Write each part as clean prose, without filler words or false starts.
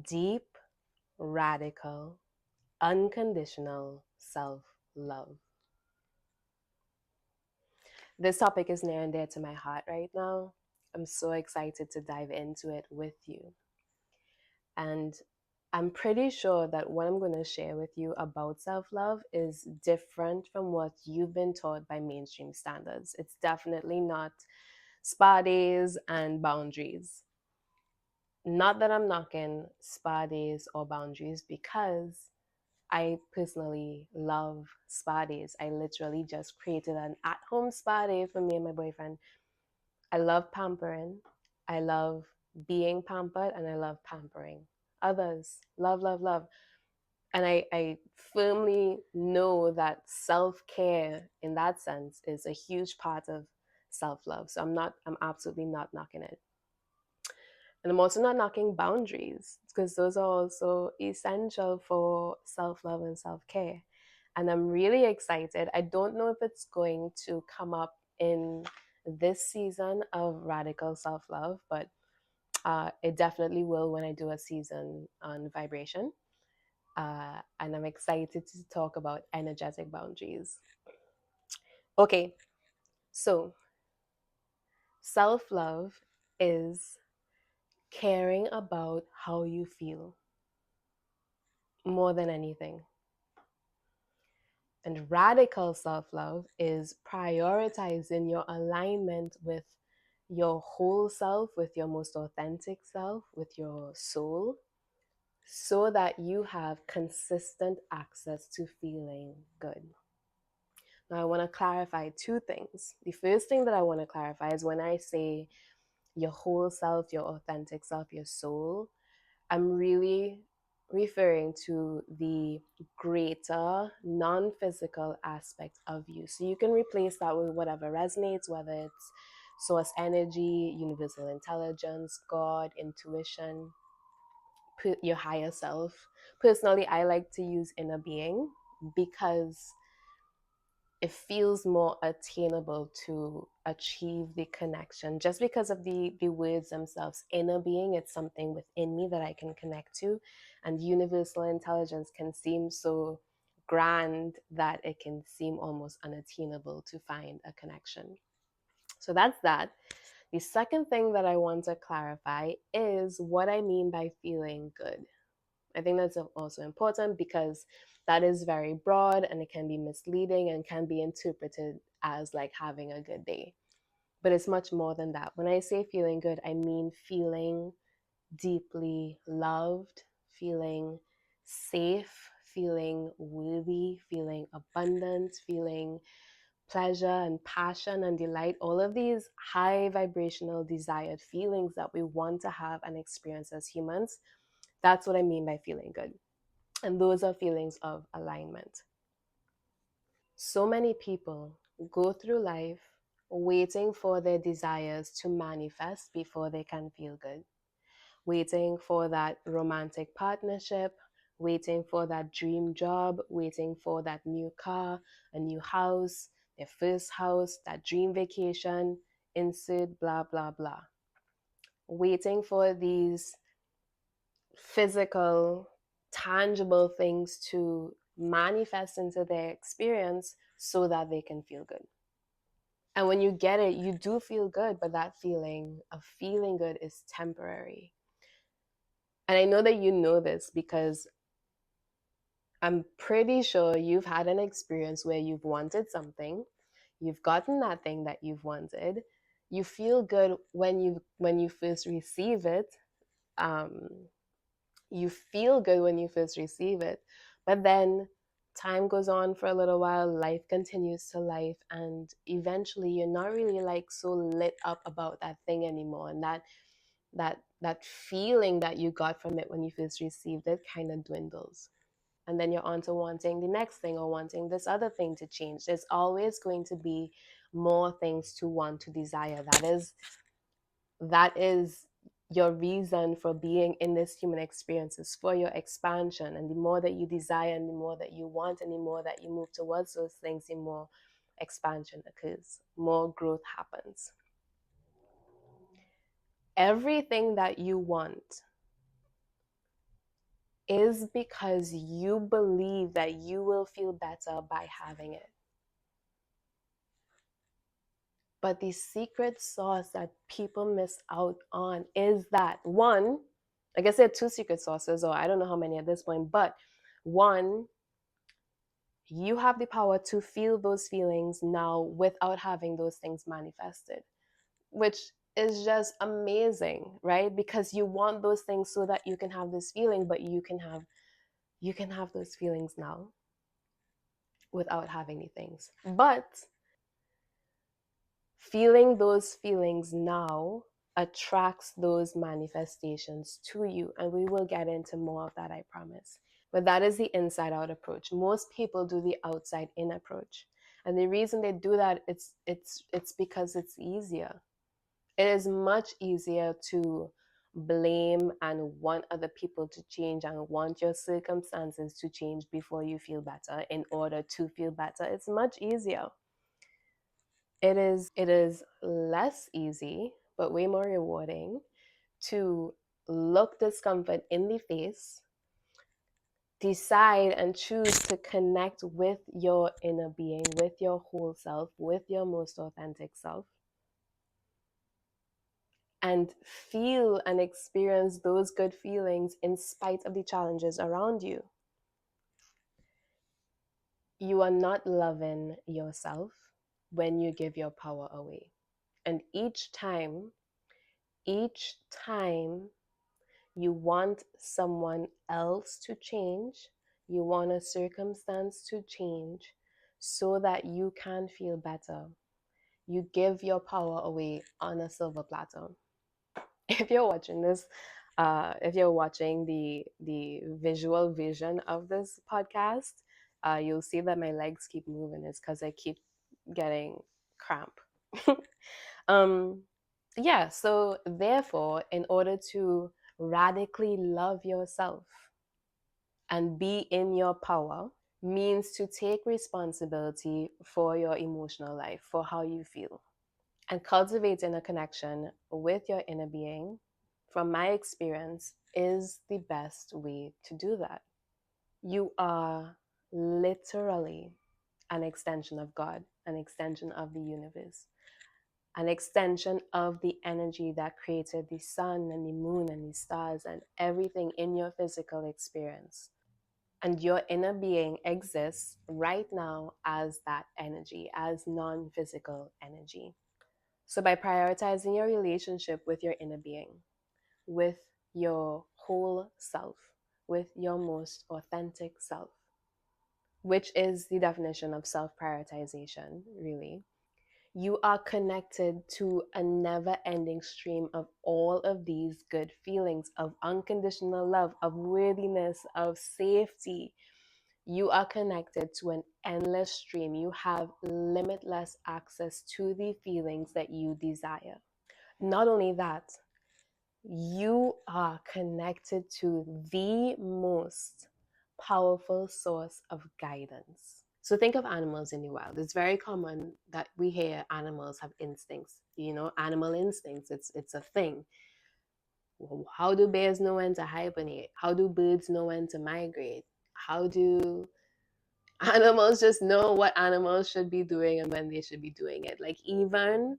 deep, radical, unconditional self love. This topic is near and dear to my heart right now. I'm so excited to dive into it with you. And I'm pretty sure that what I'm going to share with you about self love is different from what you've been taught by mainstream standards. It's definitely not spa days and boundaries. Not that I'm knocking spa days or boundaries, because I personally love spa days. I literally just created an at home spa day for me and my boyfriend. I love pampering. I love being pampered, and I love pampering others. Love, love, love. And I firmly know that self care in that sense is a huge part of self love. So I'm absolutely not knocking it. And I'm also not knocking boundaries, because those are also essential for self love and self care. And I'm really excited. I don't know if it's going to come up in this season of Radical Self Love, but it definitely will when I do a season on vibration. And I'm excited to talk about energetic boundaries. Okay, so self love is caring about how you feel more than anything. And radical self love is prioritizing your alignment with your whole self, with your most authentic self, with your soul, so that you have consistent access to feeling good. Now, I want to clarify two things. The first thing that I want to clarify is when I say your whole self, your authentic self, your soul, I'm really referring to the greater non physical aspect of you. So you can replace that with whatever resonates, whether it's source energy, universal intelligence, God, intuition, your higher self. Personally, I like to use inner being because it feels more attainable to achieve the connection, just because of the words themselves. Inner being, it's something within me that I can connect to, and universal intelligence can seem so grand that it can seem almost unattainable to find a connection. So that's that. The second thing that I want to clarify is what I mean by feeling good. I think that's also important, because that is very broad and it can be misleading and can be interpreted as like having a good day. But it's much more than that. When I say feeling good, I mean feeling deeply loved, feeling safe, feeling worthy, feeling abundant, feeling pleasure and passion and delight, all of these high vibrational desired feelings that we want to have and experience as humans. That's what I mean by feeling good. And those are feelings of alignment. So many people go through life waiting for their desires to manifest before they can feel good, waiting for that romantic partnership, waiting for that dream job, waiting for that new car, a new house, their first house, that dream vacation, insert blah, blah, blah. Waiting for these physical, tangible things to manifest into their experience so that they can feel good. And when you get it, you do feel good, but that feeling of feeling good is temporary. And I know that you know this, because I'm pretty sure you've had an experience where you've wanted something, you've gotten that thing that you've wanted, you feel good when you first receive it. Um, you feel good when you first receive it, but then time goes on for a little while, life continues to life, and eventually you're not really like so lit up about that thing anymore, and that feeling that you got from it when you first received it kind of dwindles. And then you're on to wanting the next thing, or wanting this other thing to change. There's always going to be more things to want, to desire. That is your reason for being in this human experience, is for your expansion. And the more that you desire, and the more that you want, and the more that you move towards those things, the more expansion occurs, more growth happens. Everything that you want is because you believe that you will feel better by having it. But the secret sauce that people miss out on is that one, I guess there are two secret sauces, or I don't know how many at this point, but one, you have the power to feel those feelings now without having those things manifested, which is just amazing, right? Because you want those things so that you can have this feeling, but you can have those feelings now without having the things. But feeling those feelings now attracts those manifestations to you, and we will get into more of that, I promise. But that is the inside out approach. Most people do the outside in approach, and the reason they do that, it's because it's easier. It is much easier to blame and want other people to change and want your circumstances to change before you feel better in order to feel better. It's much easier. It is less easy, but way more rewarding to look discomfort in the face, decide and choose to connect with your inner being, with your whole self, with your most authentic self, and feel and experience those good feelings in spite of the challenges around you. You are not loving yourself when you give your power away. And each time you want someone else to change, you want a circumstance to change so that you can feel better, you give your power away on a silver platter. If you're watching this, if you're watching the visual vision of this podcast, you'll see that my legs keep moving. It's because I keep getting cramp. um, yeah, so therefore, in order to radically love yourself and be in your power, means to take responsibility for your emotional life, for how you feel. And cultivating a connection with your inner being, from my experience, is the best way to do that. You are literally an extension of God, an extension of the universe, an extension of the energy that created the sun and the moon and the stars and everything in your physical experience. And your inner being exists right now as that energy, as non physical energy. So, by prioritizing your relationship with your inner being, with your whole self, with your most authentic self, which is the definition of self prioritization, really, you are connected to a never ending stream of all of these good feelings of unconditional love, of worthiness, of safety. You are connected to an endless stream. You have limitless access to the feelings that you desire. Not only that, you are connected to the most powerful source of guidance. So think of animals in the wild. It's very common that we hear animals have instincts, animal instincts. It's a thing. How do bears know when to hibernate? How do birds know when to migrate? How do animals just know what animals should be doing and when they should be doing it? Like, even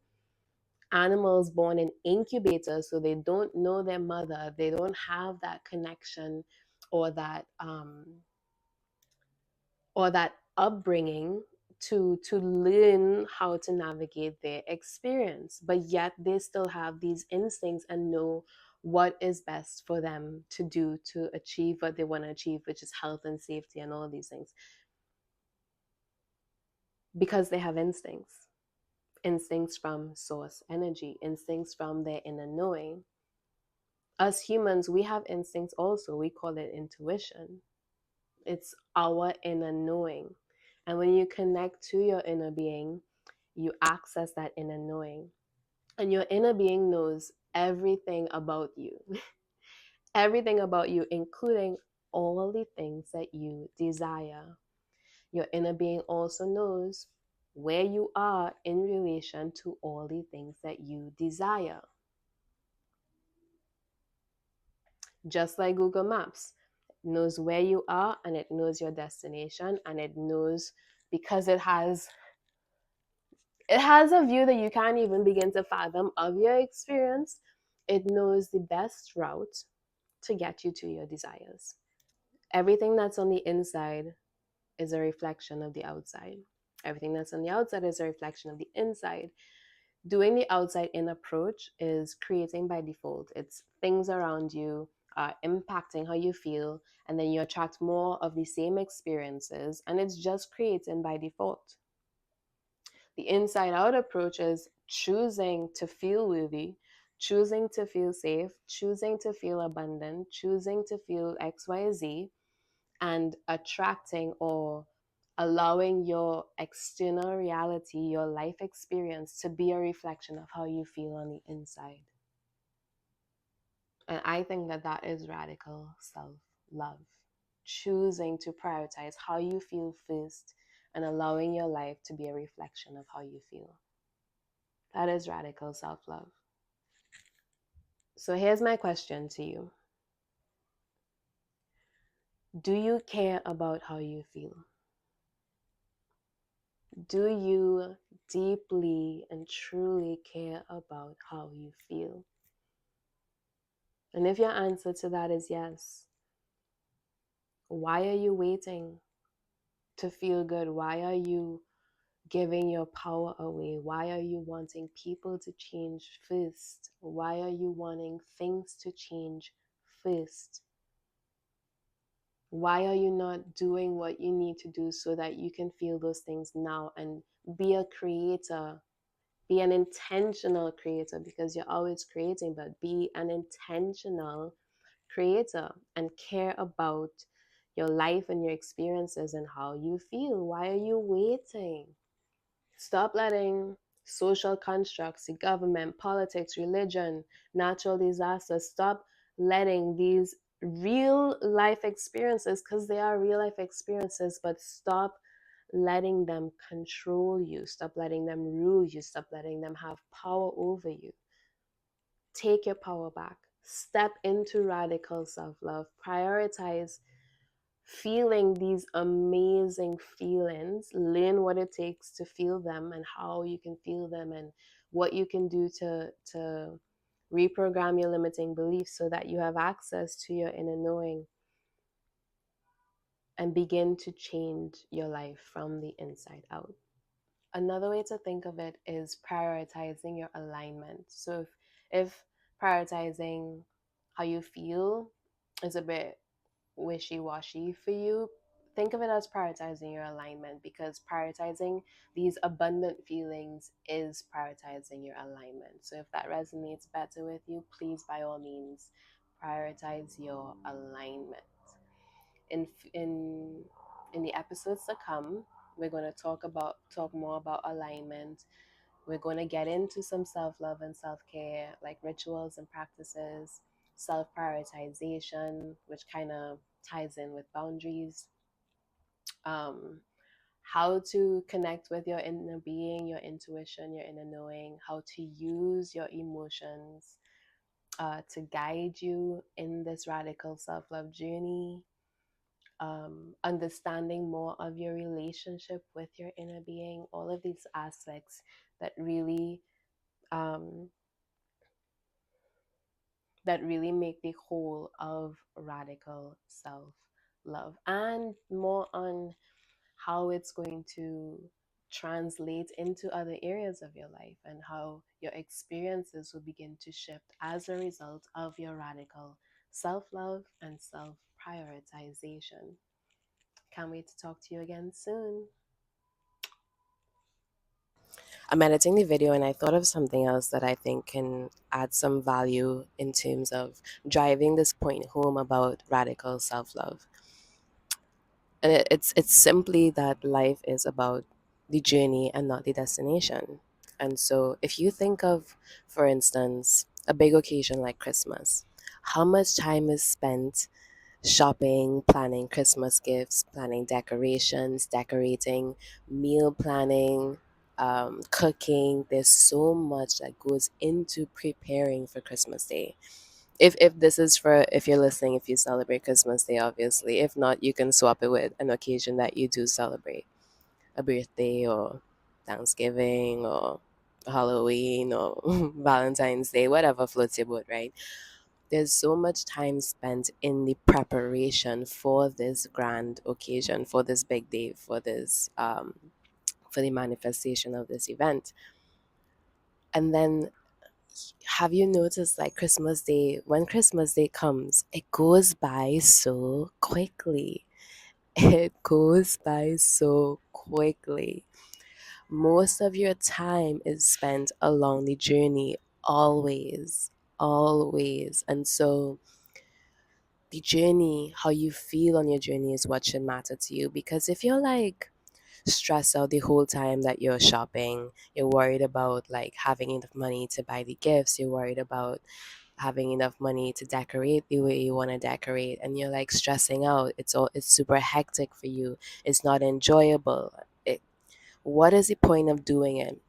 animals born in incubators, so they don't know their mother, they don't have that connection or that upbringing to learn how to navigate their experience, but yet they still have these instincts and know what is best for them to do to achieve what they want to achieve, which is health and safety and all of these things, because they have instincts from source energy, instincts from their inner knowing. Us humans, we have instincts also. We call it intuition. It's our inner knowing. And when you connect to your inner being, you access that inner knowing. And your inner being knows everything about you, everything about you, including all the things that you desire. Your inner being also knows where you are in relation to all the things that you desire. Just like Google Maps, knows where you are, and it knows your destination, and it knows, because it has a view that you can't even begin to fathom of your experience. It knows the best route to get you to your desires. Everything that's on the inside is a reflection of the outside. Everything that's on the outside is a reflection of the inside. Doing the outside in approach is creating by default. It's things around you are impacting how you feel, and then you attract more of the same experiences, and it's just creating by default. The inside out approach is choosing to feel worthy, choosing to feel safe, choosing to feel abundant, choosing to feel XYZ, and attracting or allowing your external reality, your life experience, to be a reflection of how you feel on the inside. And I think that that is radical self love. Choosing to prioritize how you feel first and allowing your life to be a reflection of how you feel. That is radical self love. So here's my question to you: do you care about how you feel? Do you deeply and truly care about how you feel? And if your answer to that is yes, why are you waiting to feel good? Why are you giving your power away? Why are you wanting people to change first? Why are you wanting things to change first? Why are you not doing what you need to do so that you can feel those things now and be a creator? Be an intentional creator, because you're always creating, but be an intentional creator and care about your life and your experiences and how you feel. Why are you waiting? Stop letting social constructs, the government, politics, religion, natural disasters, stop letting these real life experiences, because they are real life experiences, but stop letting them control you. Stop letting them rule you. Stop letting them have power over you. Take your power back. Step into radical self love. Prioritize feeling these amazing feelings. Learn what it takes to feel them and how you can feel them and what you can do to reprogram your limiting beliefs so that you have access to your inner knowing and begin to change your life from the inside out. Another way to think of it is prioritizing your alignment. So if prioritizing how you feel is a bit wishy-washy for you, think of it as prioritizing your alignment, because prioritizing these abundant feelings is prioritizing your alignment. So if that resonates better with you, please by all means prioritize your alignment. In in in the episodes to come, we're going to talk more about alignment. We're going to get into some self-love and self-care, like rituals and practices, self-prioritization, which kind of ties in with boundaries, um, how to connect with your inner being, your intuition, your inner knowing, how to use your emotions to guide you in this radical self-love journey, understanding more of your relationship with your inner being, all of these aspects that really um, make the whole of radical self love, and more on how it's going to translate into other areas of your life and how your experiences will begin to shift as a result of your radical self love and self prioritization. Can't wait to talk to you again soon. I'm editing the video and I thought of something else that I think can add some value in terms of driving this point home about radical self love. And it's simply that life is about the journey and not the destination. And so if you think of, for instance, a big occasion like Christmas, how much time is spent shopping, planning Christmas gifts, planning decorations, decorating, meal planning, cooking. There's so much that goes into preparing for Christmas Day. If this is for, if you're listening, if you celebrate Christmas Day, obviously. If not, you can swap it with an occasion that you do celebrate, a birthday or Thanksgiving or Halloween or Valentine's Day, whatever floats your boat, right? There's so much time spent in the preparation for this grand occasion, for this big day, for this for the manifestation of this event. And then, have you noticed, like, Christmas Day, when Christmas Day comes, it goes by so quickly. It goes by so quickly. Most of your time is spent along the journey, always, always. And so, the journey, how you feel on your journey is what should matter to you. Because if you're like stressed out the whole time that you're shopping, you're worried about like having enough money to buy the gifts, you're worried about having enough money to decorate the way you want to decorate, and you're like stressing out, it's super hectic for you, it's not enjoyable. What is the point of doing it?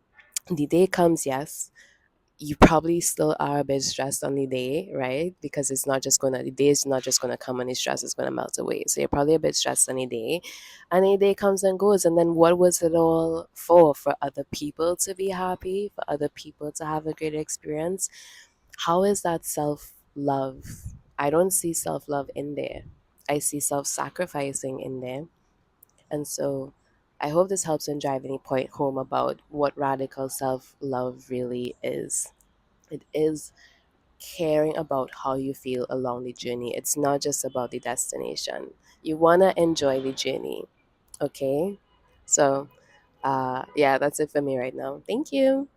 The day comes, yes, you probably still are a bit stressed on the day, right? Because the day is not just gonna come and the stress is gonna melt away. So you're probably a bit stressed on the day. And the day comes and goes. And then what was it all for? For other people to be happy, for other people to have a great experience. How is that self love? I don't see self love in there. I see self sacrificing in there. And so I hope this helps in driving the point home about what radical self love really is. It is caring about how you feel along the journey. It's not just about the destination. You want to enjoy the journey. Okay? So, yeah, that's it for me right now. Thank you.